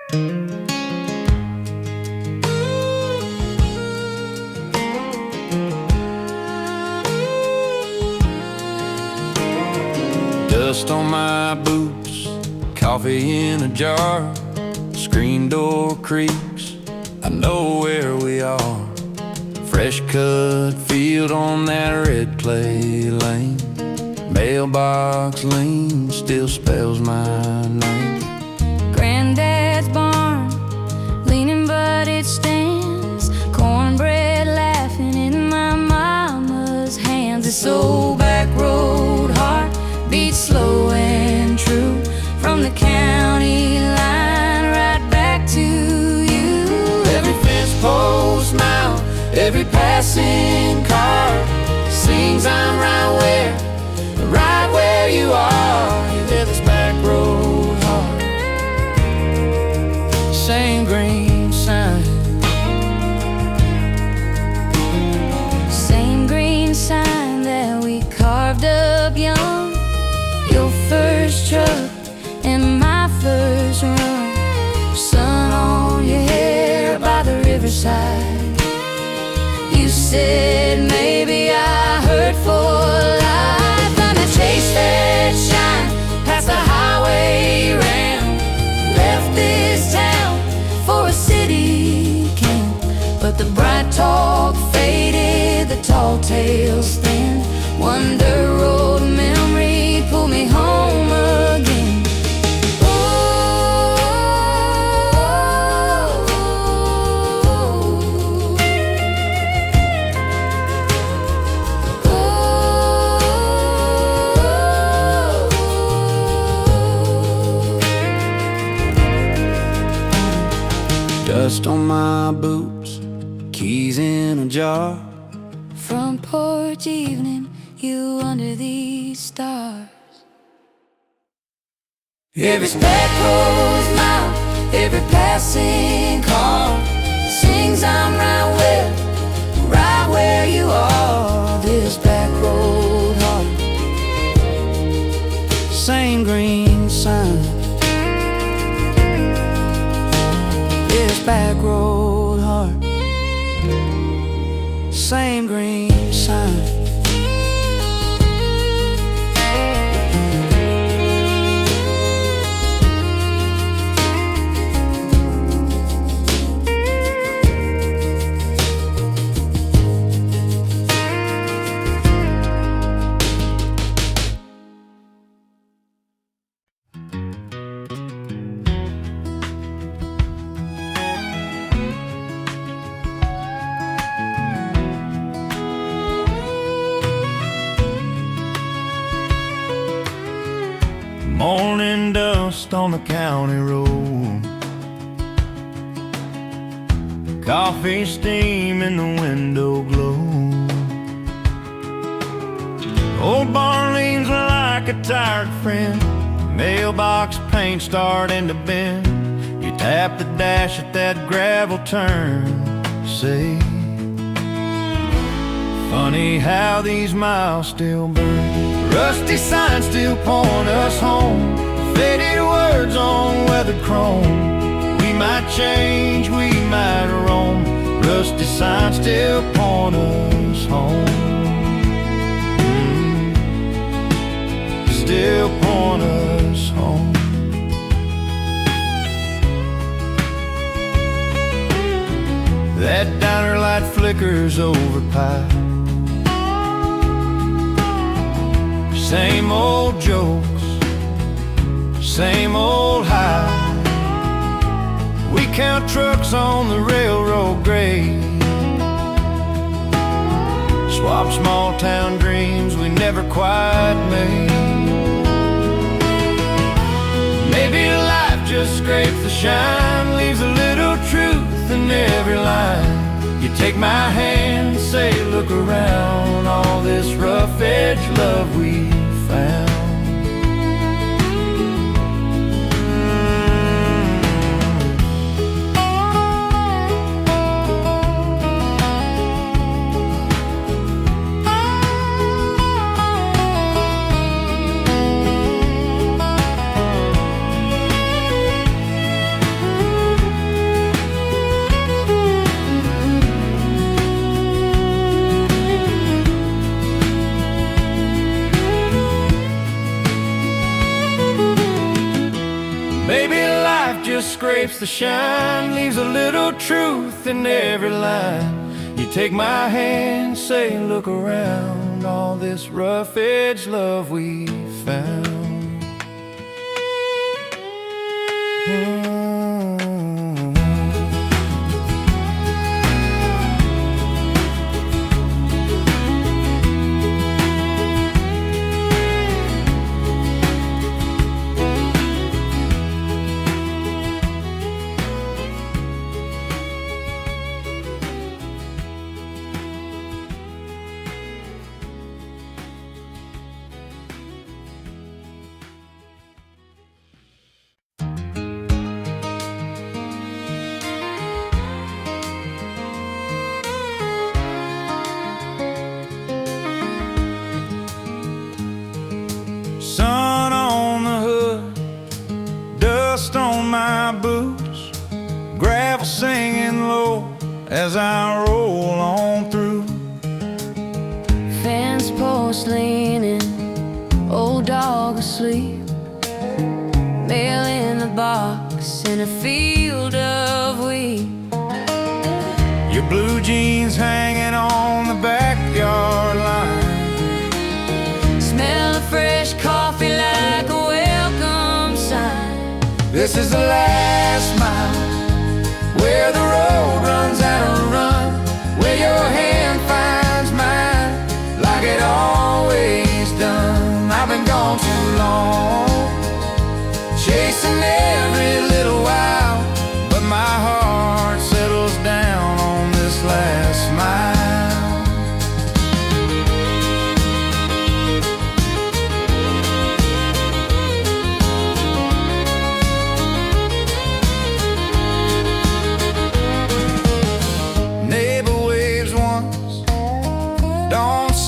Dust on my boots, coffee in a jar, screen door creaks, I know where we are. Fresh cut field on that red clay lane, mailbox lean still spells my name. Granddad's barn, leaning but it stands, cornbread laughing in my mama's hands. This old backroad heart beats slow and true, from the county line right back to you. Every fence post mile, every passing car sings I'm right where you are. You hear this backroad heart, same green sign, same green sign that we carved up young. Your first truck and my first run, sun on your hair by the riverside. You said maybe I hurt for life. I'm to chase that shine past the highway ramp, left this town for a city camp. But the bright talk faded, the tall tales thin, one dirt road memory pulled me home again. dust on my boots, keys in a jar. Front porch evening, you under these stars. Every Backroad Night, every passing car sings I'm right where you are. This Backroad Heart, same green sign. This Backroad Heart, same green sign. Morning dust on the county road, coffee steam in the window glow. Old barn leans like a tired friend, mailbox paint starting to bend. You tap the dash at that gravel turn, say, funny how these miles still burn. Rusty signs still point us home, faded words on weathered chrome. We might change, we might roam, rusty signs still point us home. Still point us home. That diner light flickers over pipe, same old jokes, same old high. We count trucks on the railroad grade, swap small town dreams we never quite made. Maybe life just scrapes the shine, leaves a little truth in every line. You take my hand, say look around, all this rough edge love we found. Maybe life just scrapes the shine, leaves a little truth in every line. You take my hand, say look around, all this rough edge love we found. Sun on the hood, dust on my boots, gravel singing low as I roll on through. Fence post leaning, old dog asleep, mail in the box in a field of wheat. Your blue jeans hanging on the backyard line. Smell of fresh coffee like a welcome sign. This is the last mile, where the road runs out of run, where your hand finds mine, like it always done. I've been gone too long, chasing every little while, but my heart settles down on this last mile.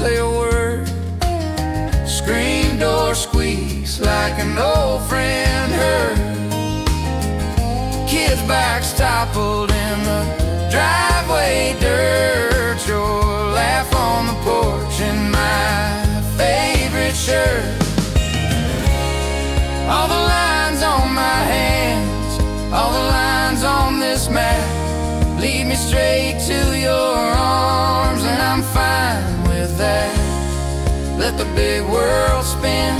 Say a word, screen door squeaks like an old friend heard. Kids' backs toppled in the driveway dirt. Your laugh on the porch in my favorite shirt. All the lines on my hands, all the lines on this map lead me straight to your arms, and I'm fine with that. Let the big world spin,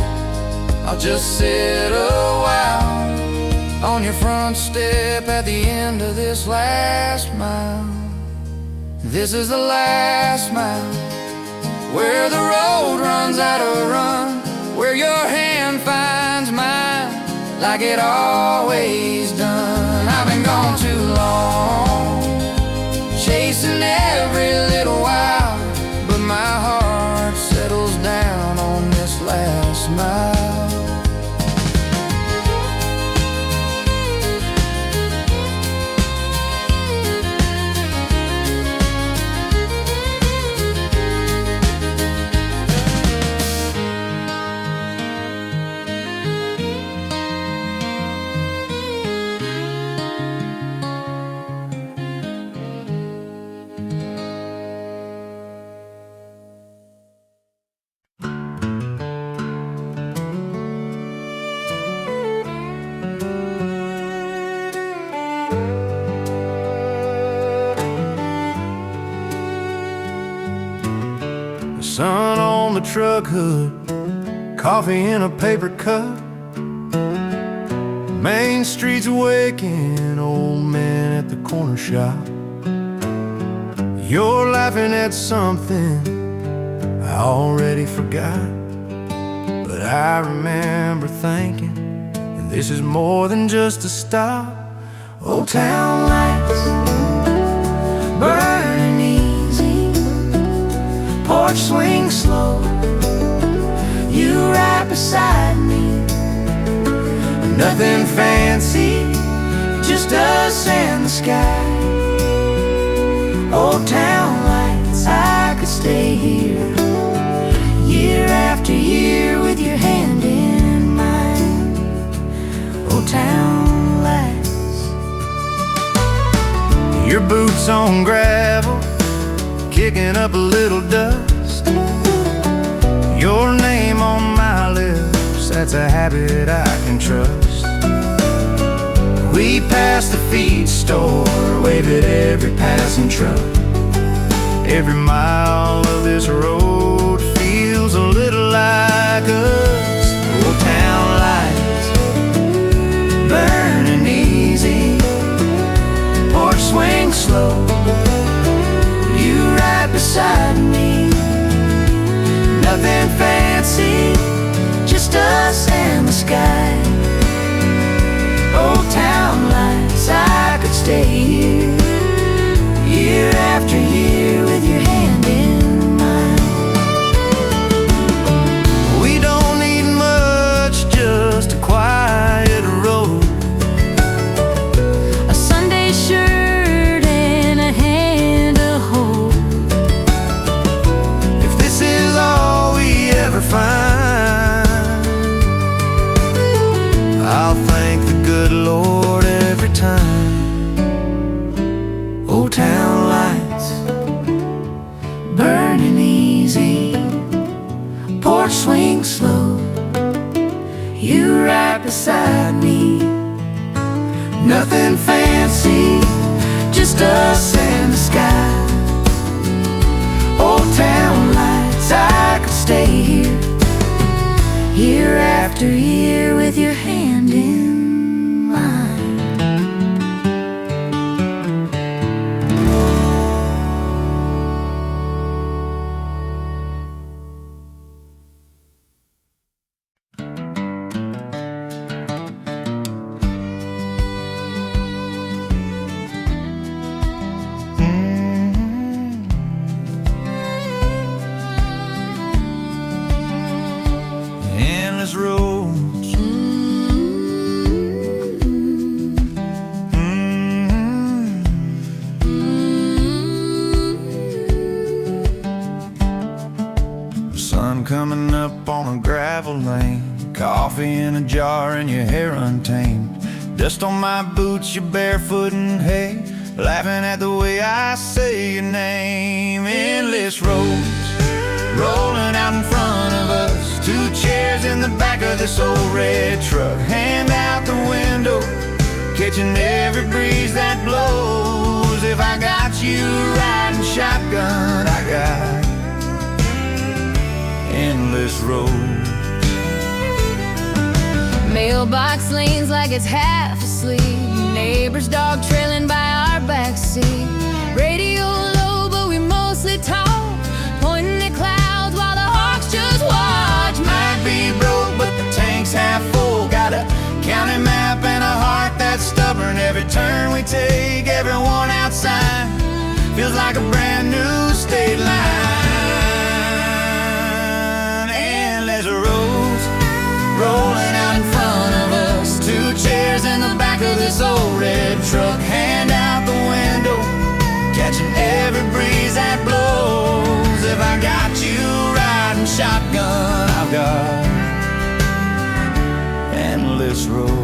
I'll just sit a while on your front step at the end of this last mile. This is the last mile, where the road runs out of run, where your hand finds mine, like it always done. I've been gone too long, chasing every little while, but my heart settles down on this last mile. Sun on the truck hood, coffee in a paper cup, Main Street's waking, old man at the corner shop. You're laughing at something I already forgot, but I remember thinking, and this is more than just a stop. Old town lights burning easy, porch swing slow, you right beside me. Nothing fancy, just us and the sky. Old town lights, I could stay here year after year with your hand in mine. Old town lights. Your boots on gravel, kicking up a little dust. Your name on my lips, that's a habit I can trust. past the feed store, wave at every passing truck. Every mile of this road feels a little like us. Old town lights burning easy, porch swing slow, you right beside me. Nothing fancy, just us and the sky. Old town lights, I could stay here, year after year, with your hand in mine. We don't need much, just a quiet road, A Sunday shirt and a hand to hold. if this is all we ever find, I'll thank the good Lord every time. Old town lights burning easy, porch swing slow, you right beside me. Nothing fancy, just us and the sky. Old town lights, I could stay here, year after year, with your hand in mine. Endless roads, sun coming up on a gravel lane, coffee in a jar and your hair untamed, dust on my boots, you're barefoot in hay, laughing at the way I say your name. Endless roads rolling out in front of us, two chairs in the back of this old red truck, hand out the window, catching every breeze that blows. If I got you riding shotgun, I got endless roads. Mailbox leans like it's half asleep, neighbor's dog trailing by our backseat. Radio low, but we mostly talk, pointing at clouds while the hawks just watch. Might be broke, but the tank's half full, got a county map and a heart that's stubborn. Every turn we take, everyone outside feels like a brand new state line. Endless roads rolling out in front of us, two chairs in the back of this old red truck, hand out the window, catching every breeze that blows. If I got you riding shotgun, I've got endless roads.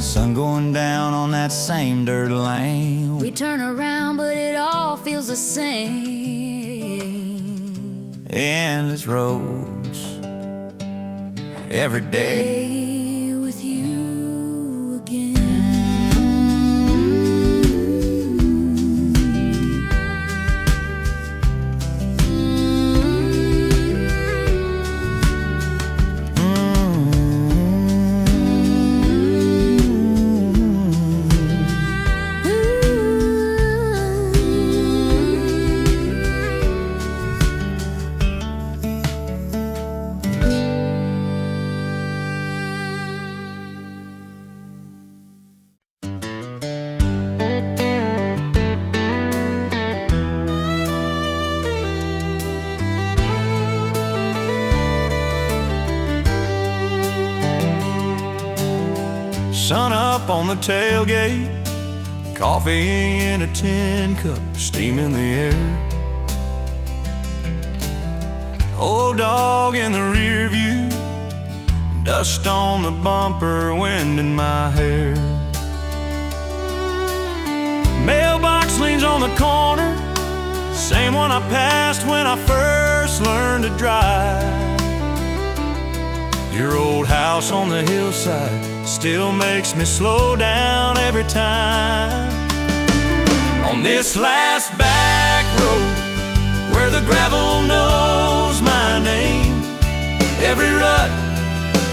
Sun going down on that same dirt lane. We turn around, but it all feels the same. Endless roads every day. Day with you again. Sun up on the tailgate, coffee in a tin cup, steam in the air. Old dog in the rear view, dust on the bumper, wind in my hair. Mailbox leans on the corner, same one I passed when I first learned to drive. Your old house on the hillside still makes me slow down every time. On this last back road where the gravel knows my name, every rut,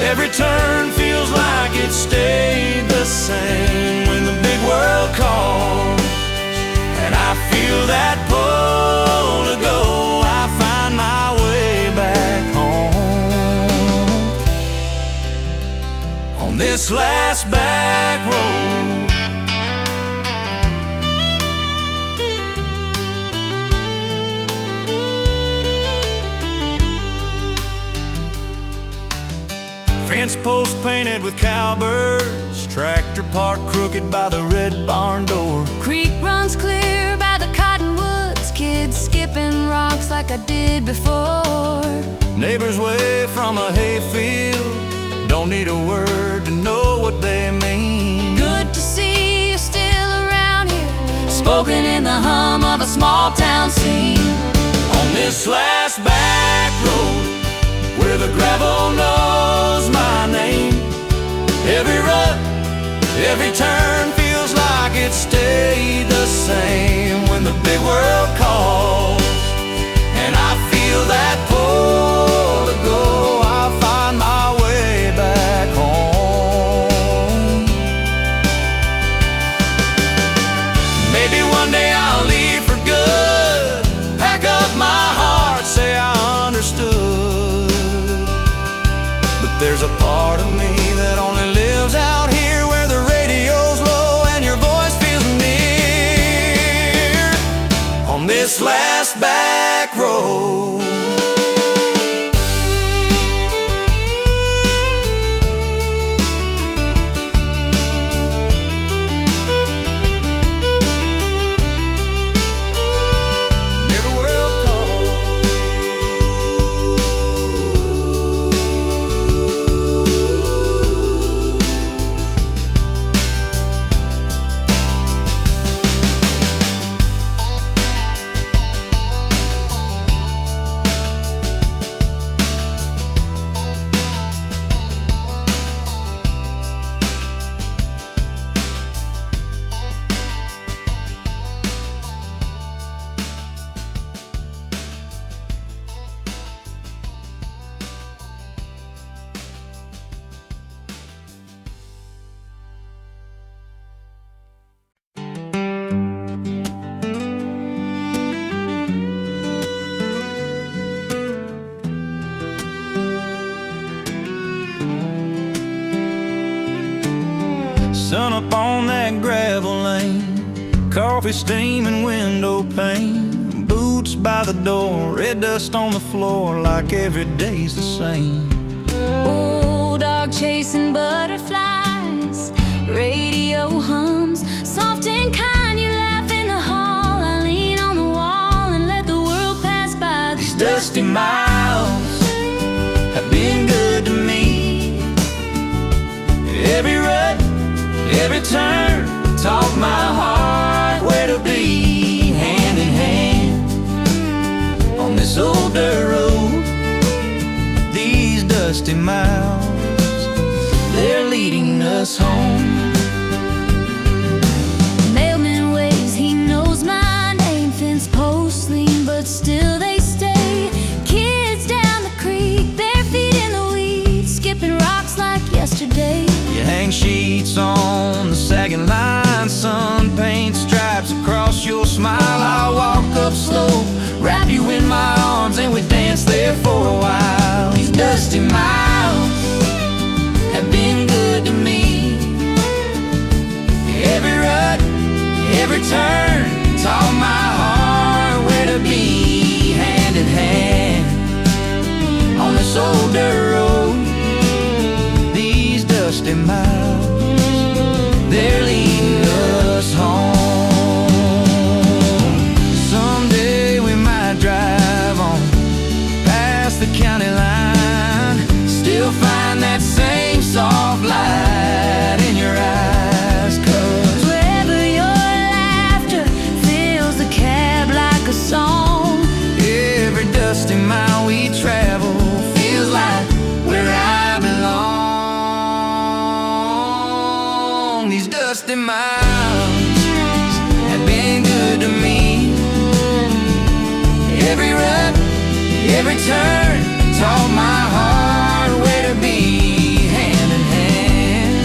every turn feels like it stayed the same. When the big world calls and I feel that pull to go, I find my way back home. On this last back road, fence post painted with cowbirds, tractor parked crooked by the red barn door. Creek runs clear by the cottonwoods, kids skipping rocks like I did before. Neighbors wave from a hayfield, don't need a word to know what they mean. Good to see you still around here, spoken in the hum of a small town scene. On this last back road where the gravel knows my name, every rut, every turn feels like it stayed the same. When the big world calls and I feel that pull to go, I find my way back home. Maybe one day I'll leave for good, pack up my heart, say I understood. There's a part of me that only lives out here where the radio's low and your voice feels near. On this last back road, sun up on that gravel lane, coffee steaming window pane, boots by the door, red dust on the floor like every day's the same. Old dog chasing butterflies, radio hums, soft and kind. You laugh in the hall, I lean on the wall and let the world pass by. These dusty miles have been good to me. Every rut, every turn taught my heart where to be. Hand in hand on this old dirt road, these dusty miles, they're leading us home. Mailman waves, he knows my name. Fence posts lean, but still they stay. Kids down the creek, bare feet in the weeds, skipping rocks like yesterday. You hang sheets on the sagging line, sun paint stripes across your smile. I'll walk up slow, wrap you in my arms, and we dance there for a while. These dusty miles have been good to me. Every rut, every turn taught my heart where to be. Hand in hand on this old dirt road, these dusty miles, they're leading us home. Someday we might drive on past the county line, still find that same soft light in your eyes. 'Cause Wherever your laughter fills the cab like a song, every dusty mile we travel feels like where I belong. dusty miles have been good to me. Every rut, every turn taught my heart where to be. Hand in hand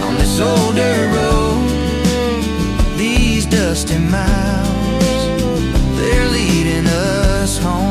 on this old dirt road, these dusty miles, they're leading us home.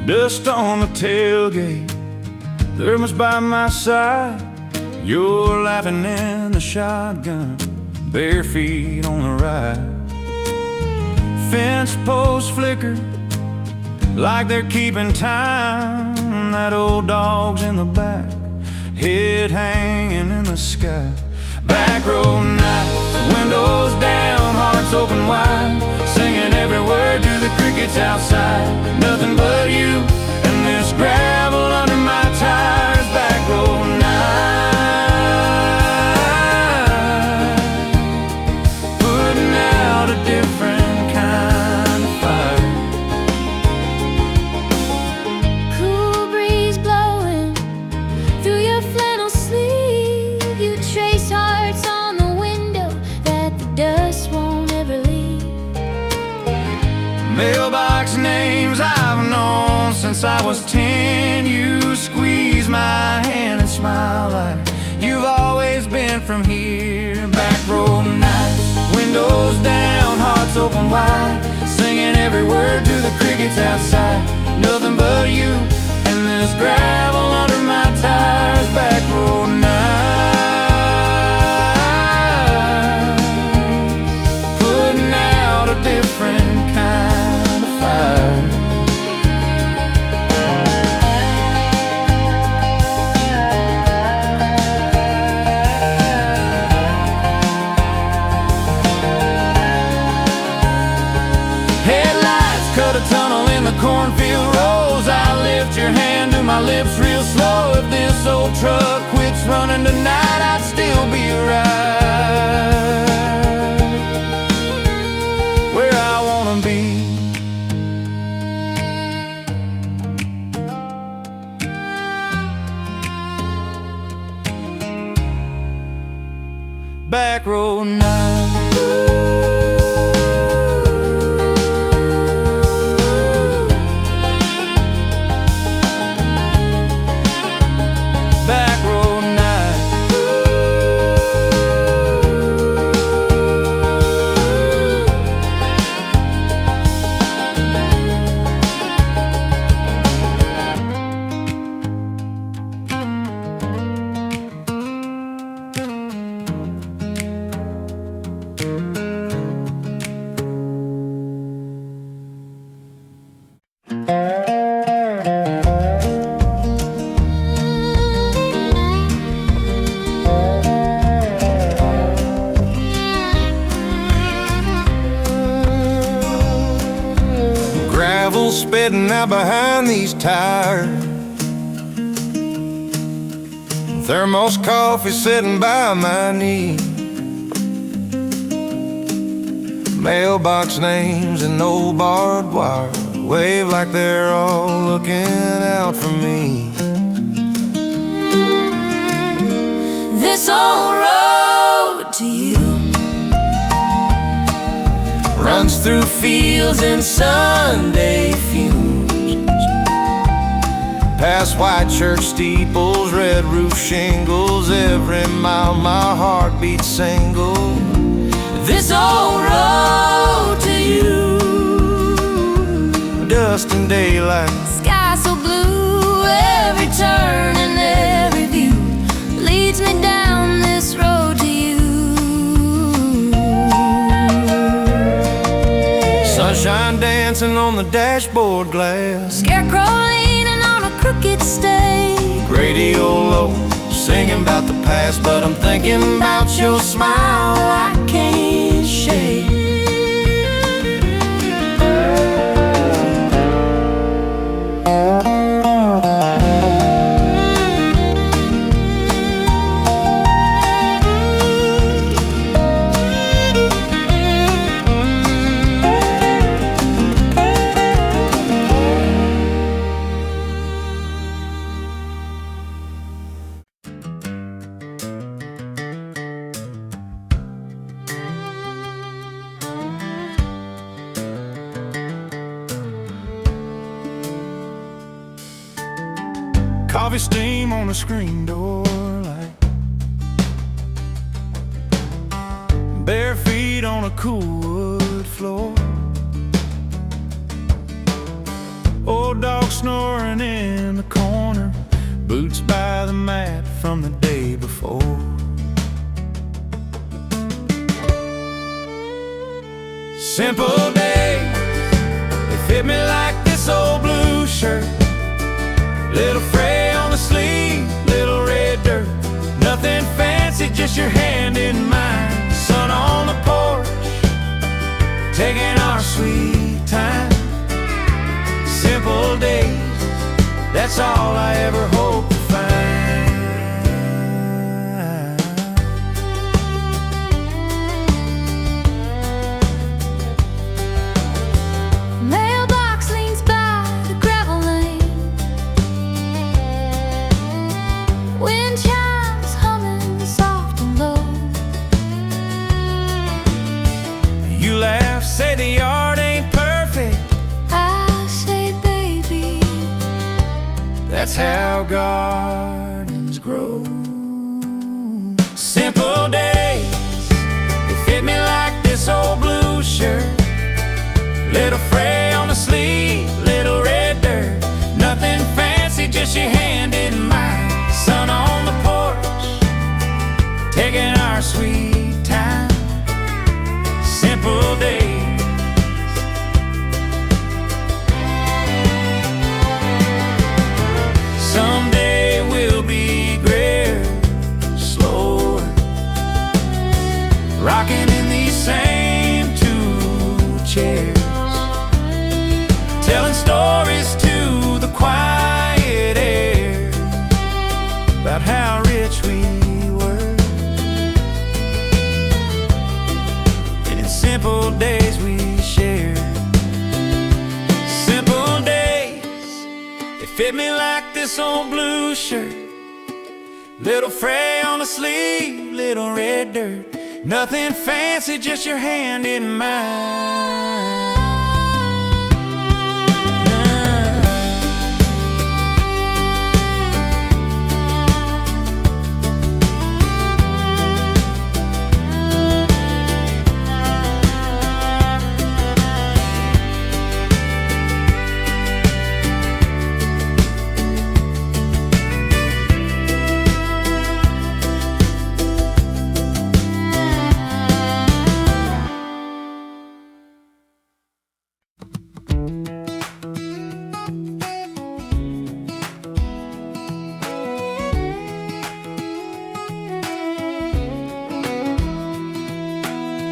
Dust on the tailgate, thermos by my side. You're laughing in the shotgun, bare feet on the ride. Fence posts flicker like they're keeping time. That old dog's in the back, head hanging in the sky. Backroad nights, windows down, hearts open wide, singing every word to the crickets outside. Nothing but you and this gravel under my tires. Backroad nights, putting out a different kind of fire. Cool breeze blowing through your flannel sleeve. You trace hearts on the window that the dust won't ever leave. Mailbox names I've known since I was 10. You squeeze my hand and smile like you've always been from here. Backroad nights, windows down, hearts open wide, singing every word to the crickets outside. Nothing but you and this gravel under my tires. Backroad nights, putting out a different kind of fire. Headlights cut a tunnel in the cornfield rows. I lift your hand to my lips real slow. If this old truck quits running tonight, I'd still be right where I wanna be. Backroad night. Backroad night. Gravel spitting out behind these tires. Thermos coffee sitting by my knee. Mailbox names and old barbed wire wave like they're all looking out for me. This old road to you Runs through fields and Sunday fumes, past white church steeples, red roof shingles. Every mile my heart beats single. this old road in daylight. Sky so blue, every turn and every view leads me down this road to you. Sunshine dancing on the dashboard glass. Scarecrow leaning on a crooked stake. Radio low, singing about the past, but I'm thinking about your smile I can't shake. Coffee steam on the screen door light. Bare feet on a cool wood floor. Old dog snoring in the corner. Boots by the mat from the day before. Simple days, they fit me like this old blue shirt. Little fray on the sleeve, little red dirt. Nothing fancy, just your hand in mine. Sun on the porch, taking our sweet time. Simple days, that's all I ever hope to find. Mailbox leans by the gravel lane. Wind chimes humming soft and low. You laugh, say the yard ain't perfect. I say, baby, That's how gardens grow. Simple days, they fit me like this old blue shirt. Little fray on the sleeve, little red dirt. Nothing fancy, just your hand in mine. Sun on the porch, taking our sweet time. Simple days. Someday we'll be grayer, slower, rocking in these same two chairs, telling stories to the quiet air about how rich we were. And in simple days we shared. Simple days, they fit me like this old blue shirt. Little fray on the sleeve, little red dirt. Nothing fancy, just your hand in mine.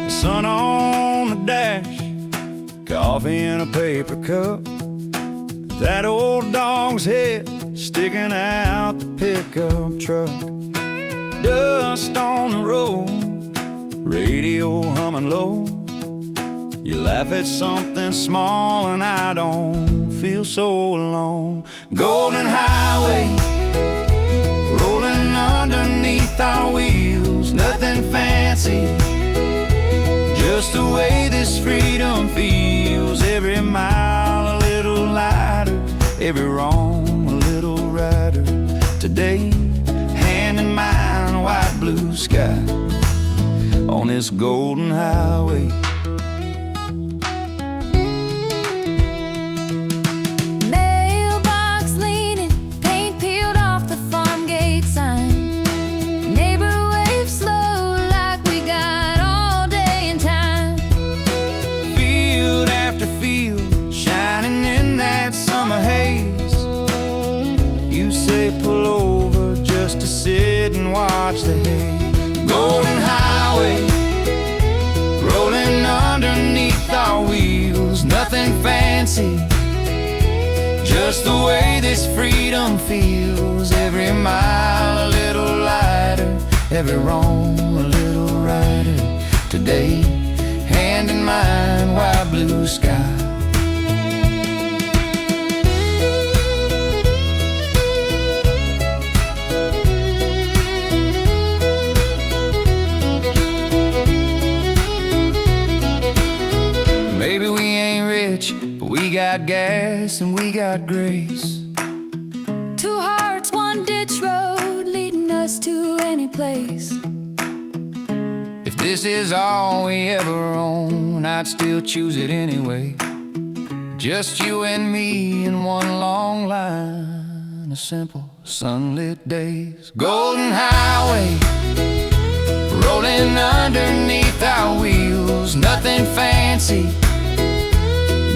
Sun on the dash, coffee in a paper cup. That old dog's head sticking out the pickup truck. Dust on the road, radio humming low. You laugh at something small and I don't feel so alone. Golden highway, rolling underneath our wheels. Nothing fancy, just the way this freedom feels. Every mile a little lighter, every wrong a little righter. Today, hand in mine, white blue sky on this golden highway. sit and watch the hay. Golden highway rolling underneath our wheels. Nothing fancy, just the way this freedom feels. Every mile a little lighter, every roam a little rider. Today, hand in mind, wide blue sky. Maybe we ain't rich, but we got gas and we got grace. Two hearts, one ditch road, leading us to any place. If this is all we ever own, I'd still choose it anyway. Just you and me in one long line of simple sunlit days. Golden highway rolling underneath our wheels. Nothing fancy,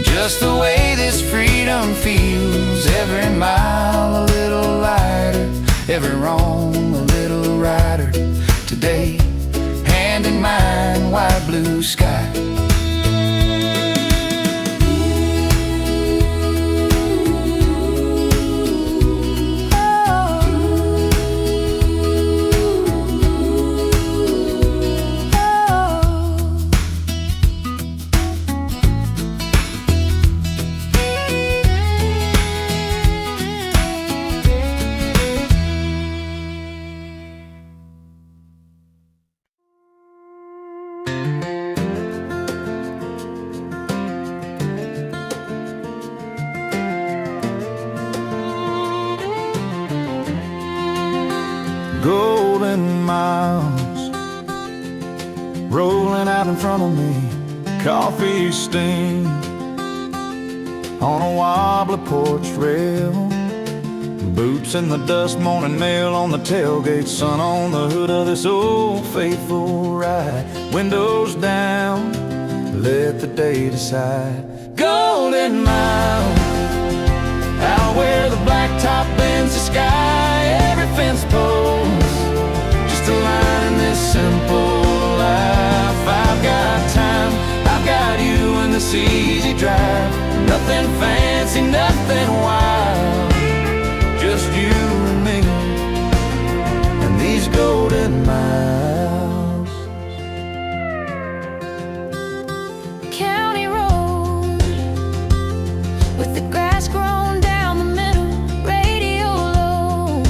just the way this freedom feels. Every mile a little lighter, every roam a little rider. Today, hand in mind, wide blue sky. Golden miles rolling out in front of me. Coffee stain on a wobbly porch rail. Boots in the dust, morning mail on the tailgate. Sun on the hood of this old faithful ride. Windows down, let the day decide. Golden miles out where the blacktop bends the sky. Every fence post, just a line in this simple life. I've got time, I've got you in this easy drive. Nothing fancy, nothing wild, just you and me and these golden miles. County road with the grass grown down the middle, radio low.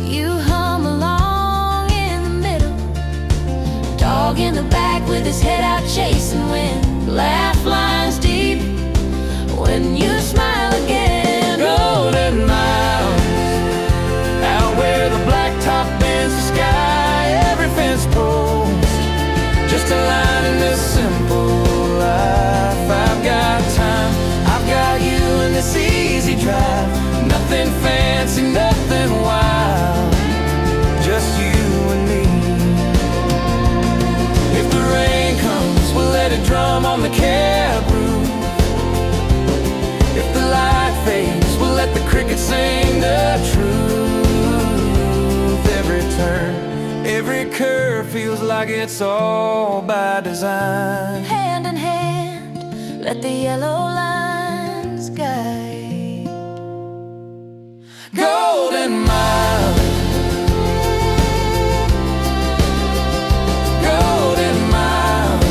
You hum along in the middle. Dog in the back with his head out chasing wind. Laugh lines deep when you smile again. Golden miles out where the blacktop bends the sky. Every fence post, just a line in this simple life. I've got time, I've got you in this easy drive. Nothing fancy, nothing wild, just you and me. If the rain comes, we'll let it drum on the cab roof. If the light fades, we'll let the crickets sing the truth. Every turn, every curve feels like it's all by design. Hand in hand, let the yellow lines guide. Golden miles, golden miles.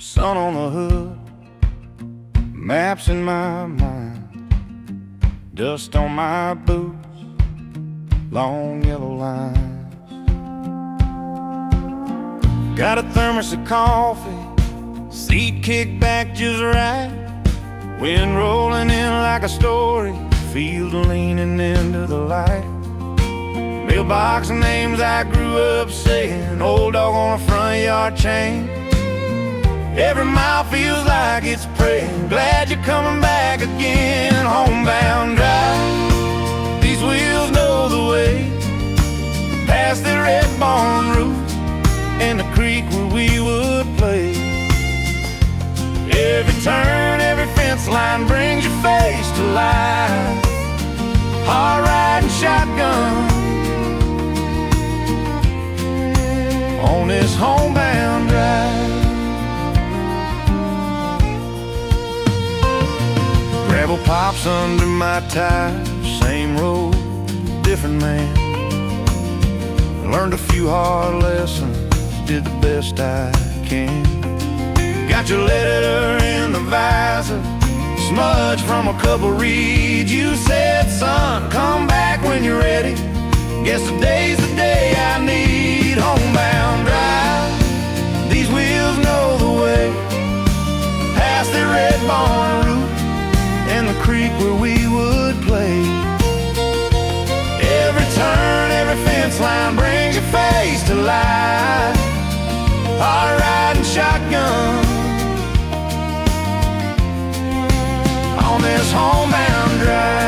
Sun on the hood, maps in my mind, dust on my boots, long yellow lines. Got a thermos of coffee, seat kicked back just right, wind rolling in like a story, field leaning into the light. Mailbox names I grew up saying, old dog on a front yard chain. Every mile feels like it's praying, glad you're coming back again. Homebound drive, these wheels know the way, past the red barn roof and the creek where we would play. Every turn, every fence line brings your face to life. Hard riding shotgun on this homebound drive. Gravel pops under my tires, same road, different man. Learned a few hard lessons, did the best I can. Got your letter in the visor, smudge from a couple reeds. You said, son, come back when you're ready. Guess today's the day I need. Homebound drive, these wheels know the way, past the red barn roof and the creek where we would play. Every turn, every fence line brings your face to life. Hard riding shotgun on this homebound drive.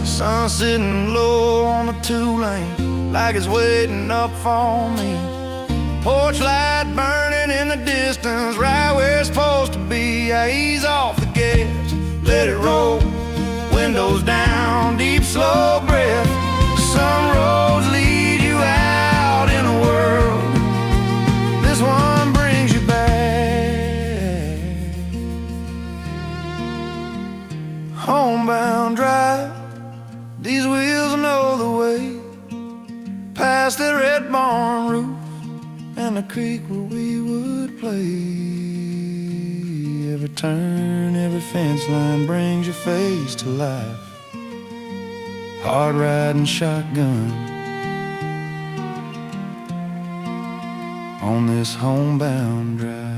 Sun sitting low on the two-lane, like it's waiting up for me. Porch light burning in the distance, right where it's supposed to be. I ease off the gas, let it roll, windows down, deep slow breath. Some roads lead you out in a world, this one brings you back. Homebound drive, these wheels know the way, past the red barn roof and the creek where we would play. Every turn, every fence line brings your face to life. Hard riding shotgun on this homebound drive.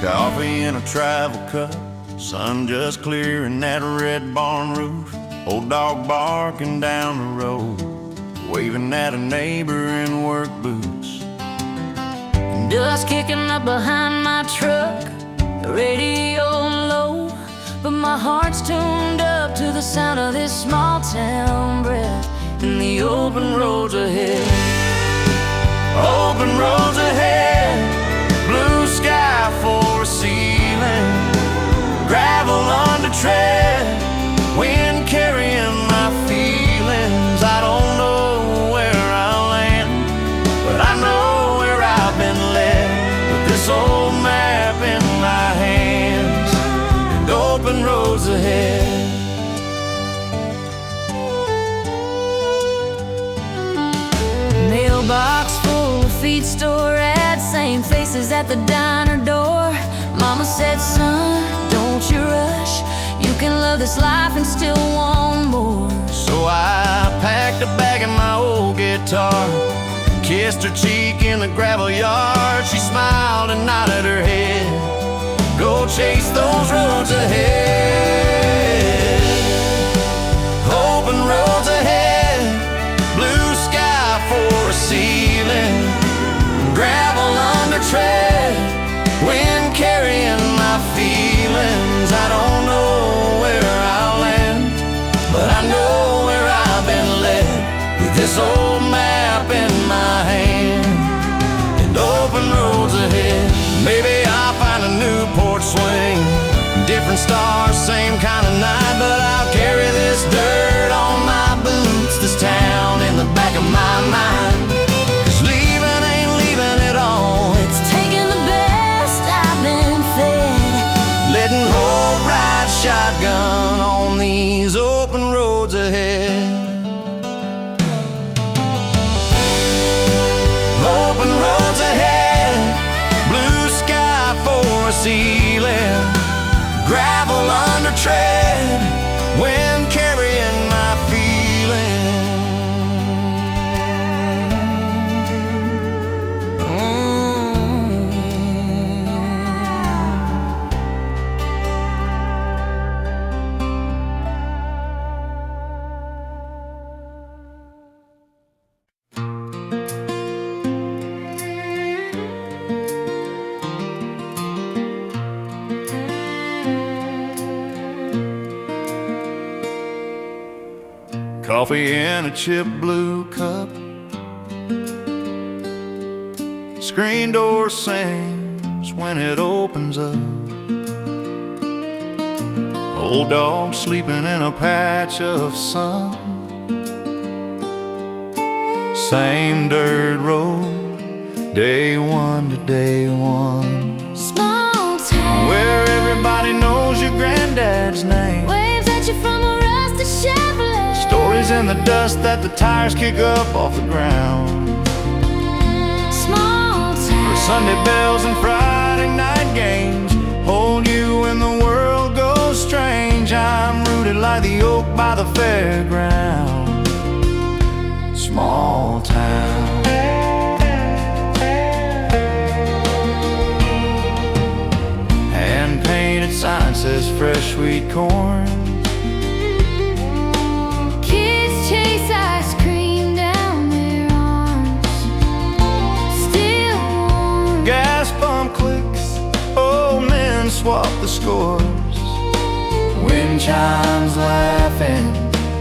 Coffee in a travel cup, sun just clearing that red barn roof. Old dog barking down the road, waving at a neighbor in work boots. Dust kicking up behind my truck, the radio low, but my heart's tuned up to the sound of this small town breath in the open roads ahead. Open roads ahead, blue sky for a ceiling, gravel under tread, wind carrying my feelings. I don't know where I'll land, but I know where I've been led, with this old map in my hands and open roads ahead. Mailbox full of feed store ads, same faces at the diner door. Mama said, son, don't you rush, you can love this life and still want more. So I packed a bag in my old guitar, kissed her cheek in the gravel yard. She smiled and nodded her head, go chase those roads ahead. Open roads ahead, blue sky for a ceiling, gravel under tread, wind carrying my feelings. I don't know where I'll land, but I know where I've been led, with this old map in my hand and open roads ahead. Maybe I'll find a Newport swing, different stars, same kind of night, but I'll carry this dirt on my boots, this town in the back of my mind. 'Cause leaving ain't leaving at all, It's taking the best Coffee in a chip blue cup. Screen door sings when it opens up. Old dog sleeping in a patch of sun. Same dirt road, day one to day one. Small town where everybody knows your granddad's name. waves at you from a rusted Chevrolet. Stories in the dust that the tires kick up off the ground. Small town Where Sunday bells and Friday night games hold you when the world goes strange. I'm rooted like the oak by the fairground. Small town. Hand-painted sign says fresh sweet corn. kids chase ice cream down their arms. Still warm Gas pump clicks, old men swap the scores. Wind chimes laughing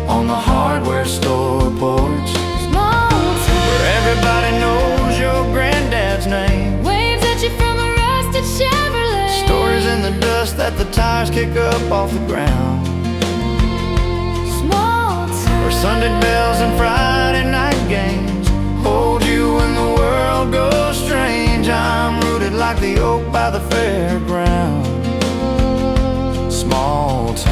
on the hardware store porch. Small town Where everybody knows your granddad's name. waves at you from a rusted Chevrolet. Stories in the dust that the tires kick up off the ground. Small town Where Sunday bells and Friday night games hold you when the world goes strange. I'm rooted like the oak by the fairground. Small town.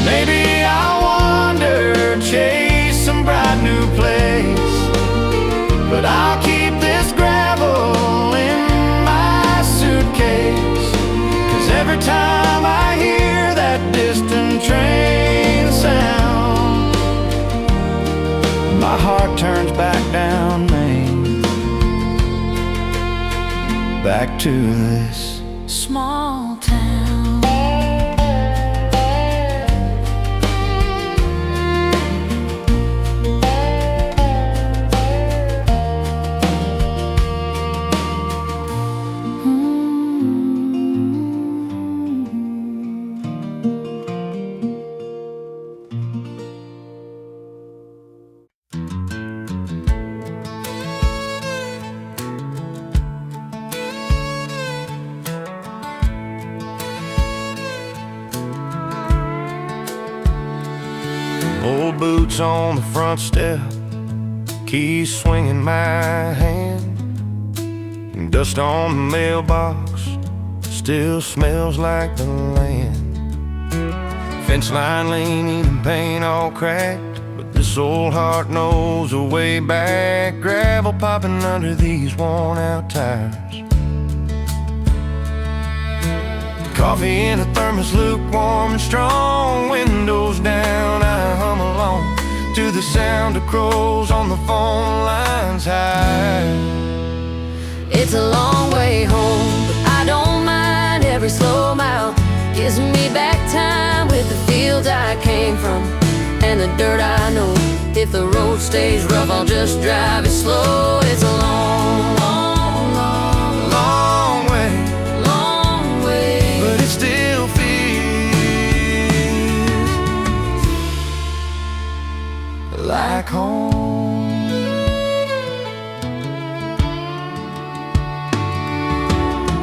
Maybe I'll wander, chase some bright new place, but I'll keep this gravel in my suitcase. 'Cause every time I hear that distant train sound, my heart turns back down Main, back to this small town. old boots on the front step, keys swinging my hand, and dust on the mailbox still smells like the land. Fence line leaning and paint all cracked, but this old heart knows a way back. Gravel popping under these worn out tires. Coffee in a thermos, lukewarm and strong. Windows down, I hum along to the sound of crows on the phone lines high. It's a long way home, but I don't mind. Every slow mile gives me back time with the fields I came from and the dirt I know. If the road stays rough, I'll just drive it slow. It's a long, long, long, Long way, long way, but it still feels like home.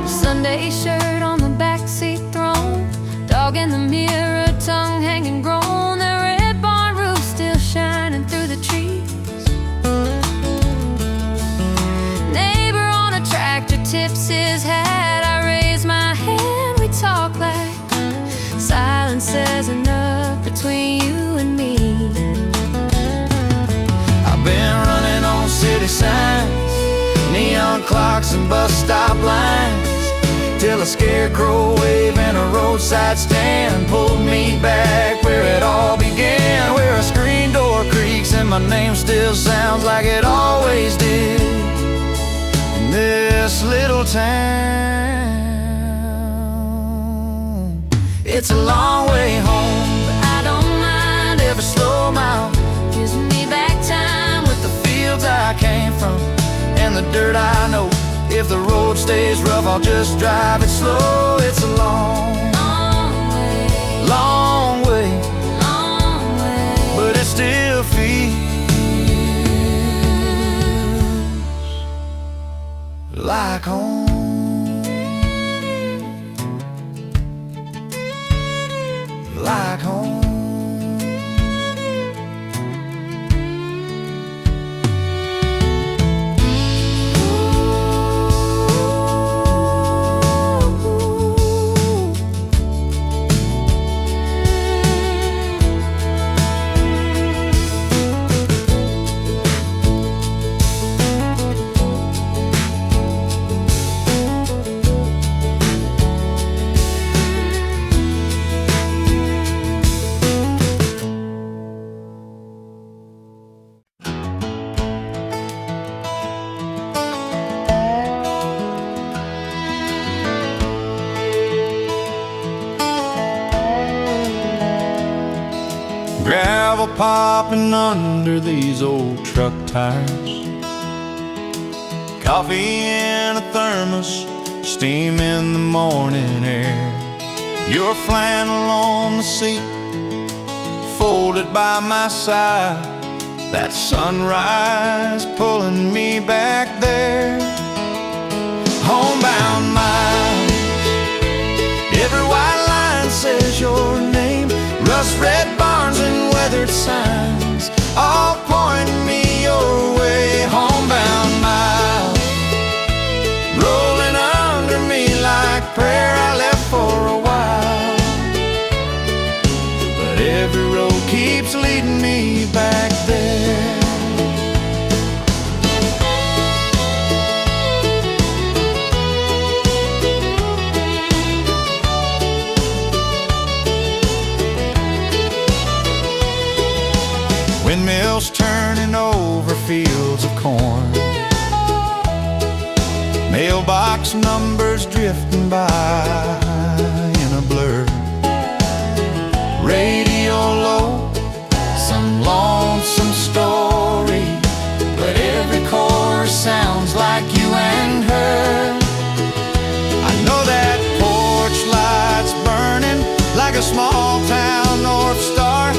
Sunday shirt on the backseat throne, dog in the mirror, tongue hanging grown. The red barn roof still shining through the trees. Neighbor on a tractor tips his hat. I raise my hand, we talk like silence says enough between you and me. I've been running on city signs, neon clocks and bus stop lines, till a scarecrow wave and a roadside stand pulled me back where it all began. Where a screen door creaks and my name still sounds like it always did in this little town. It's a long way home, But I don't mind every slow mile, gives me back time with the fields I came from If the road stays rough, I'll just drive it slow. It's a long, long way, but it still feels like home, like home. Gravel popping under these old truck tires, coffee in a thermos, steam in the morning air. Your flannel on the seat, folded by my side. That sunrise pulling me back there. Homebound miles, every white line says your name. Rust red barns and weathered signs, all pointing me your way. Homebound miles, rolling under me like prayer. I left for a while, but every road keeps leading me back there. Windmills turning over fields of corn, mailbox numbers drifting by in a blur. Radio low, some lonesome story, but every chorus sounds like you and her. I know that porch light's burning like a small town North Star.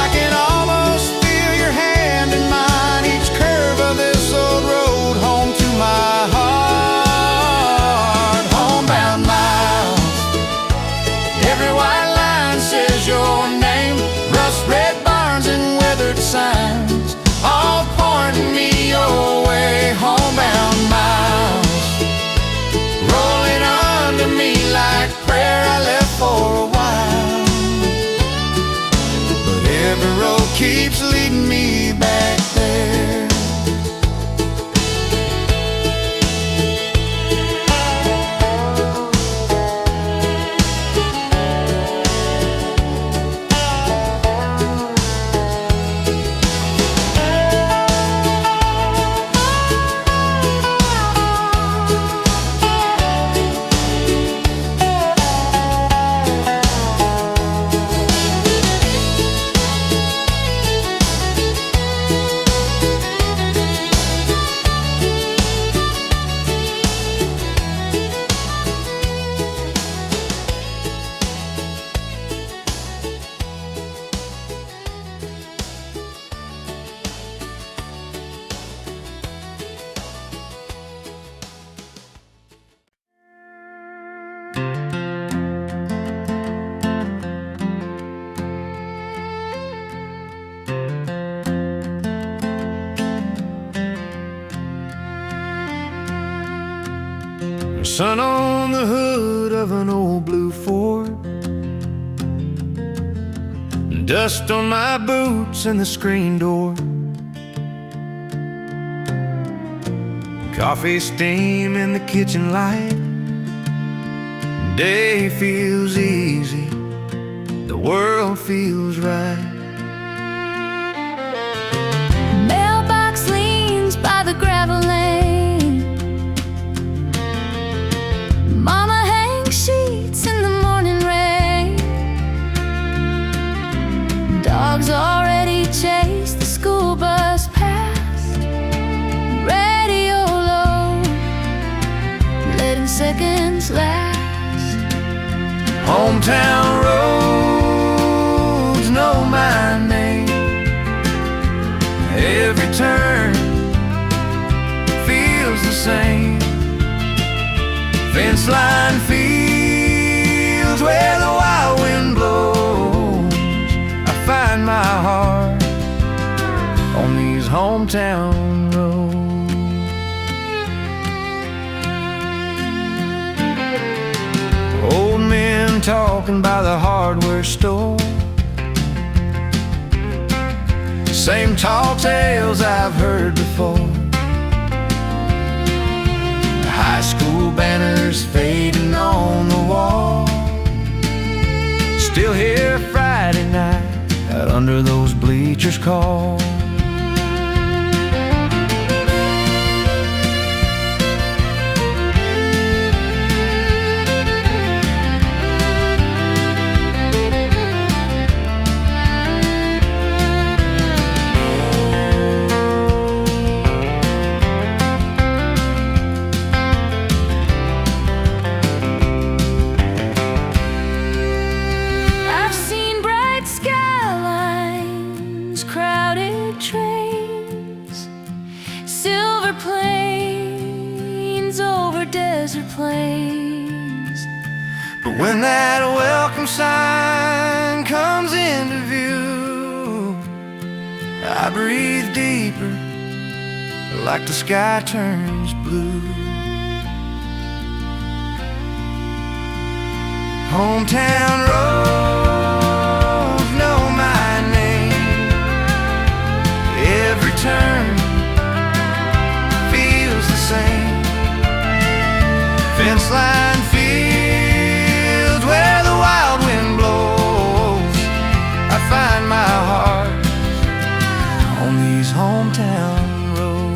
I can almost feel your hand in mine, each curve of this old road home to my heart. Homebound miles, every white line says your name. Rust red barns and weathered signs, all pointing me your way. Homebound miles, rolling under me like prayer. I left for a while, but every road keeps leading me back there. Sun on the hood of an old blue Ford, dust on my boots and the screen door. Coffee steam in the kitchen light. Day feels easy, the world feels right. Mailbox leans by the gravel lane. Mama hangs sheets in the morning rain. Dogs already chase the school bus past. Radio low, Hometown roads know my name. Every turn feels the same. Fence line fields where the wild wind blows. I find my heart on these hometown roads. Old men talking by the hardware store, same tall tales I've heard before. High school banners fading on the wall, still here Friday night out under those bleachers call. But when that welcome sign comes into view, I breathe deeper, like the sky turns blue. Hometown roads know my name. Every turn feels the same. Fence line fields where the wild wind blows. I find my heart on these hometown roads.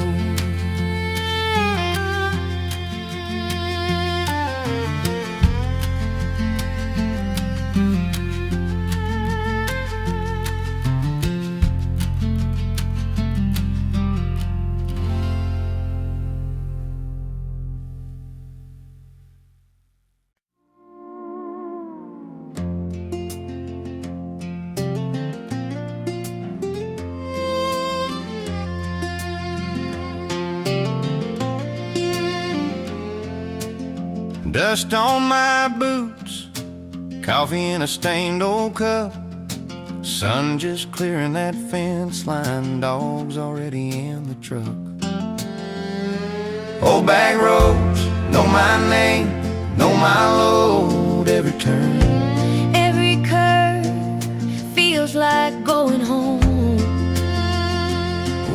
Dust on my boots, coffee in a stained old cup, sun just clearing that fence line, dogs already in the truck. Old Backroads know my name, know my load, every turn, Every curve feels like going home.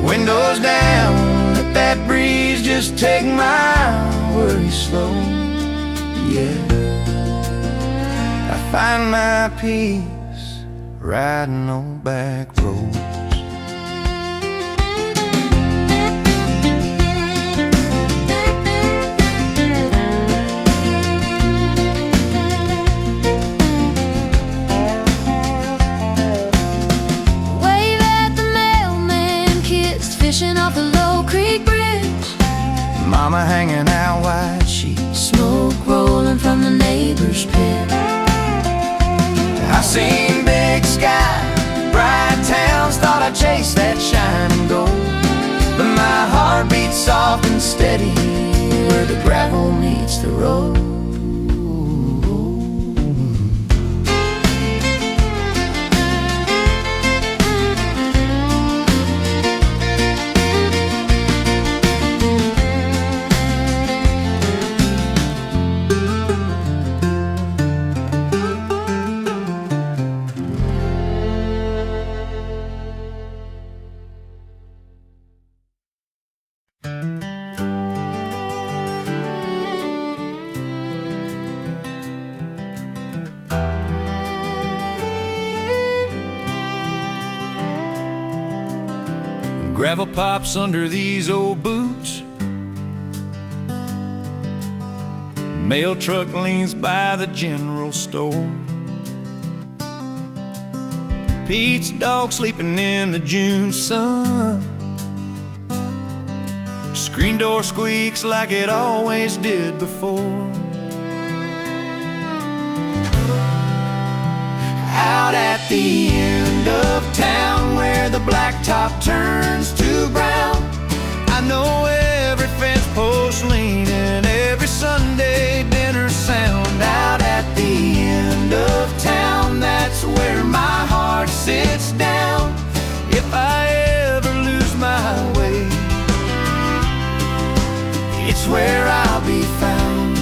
Windows down, let that breeze just take my worries slow. Yeah, I find my peace riding on back roads. Wave at the mailman, kids fishing off the Low Creek Bridge. Mama hanging out white sheets, Smoke rolling from the neighbor's pit. I seen big sky, bright towns, thought I'd chase that shining gold. But my heart beats soft and steady where the gravel meets the road. Gravel pops under these old boots, mail truck leans by the general store. Pete's dog sleeping in the June sun. Screen door squeaks like it always did before. Out at the end of town where the blacktop turns to brown, I know every fence post leaning, every Sunday dinner sound. Out at the end of town, that's where my heart sits down. If I ever lose my way, it's where I'll be found.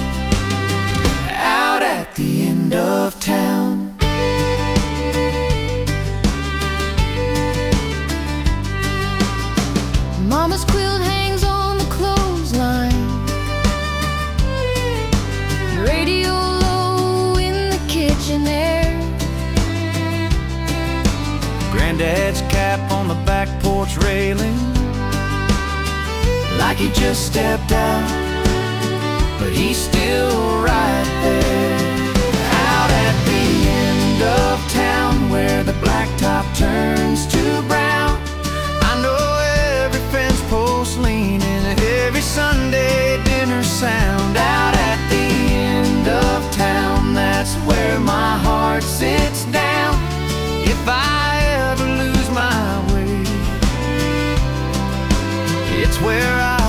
Out at the end of town. Mama's quilt hangs on the clothesline, radio low in the kitchen there. Granddad's cap on the back porch railing, like he just stepped out, but he's still right there. Out at the end of town where the blacktop turns to brown, I know every fence post leaning, every Sunday dinner sound. Out at the end of town, that's where my heart sits down. If I ever lose my way, it's where I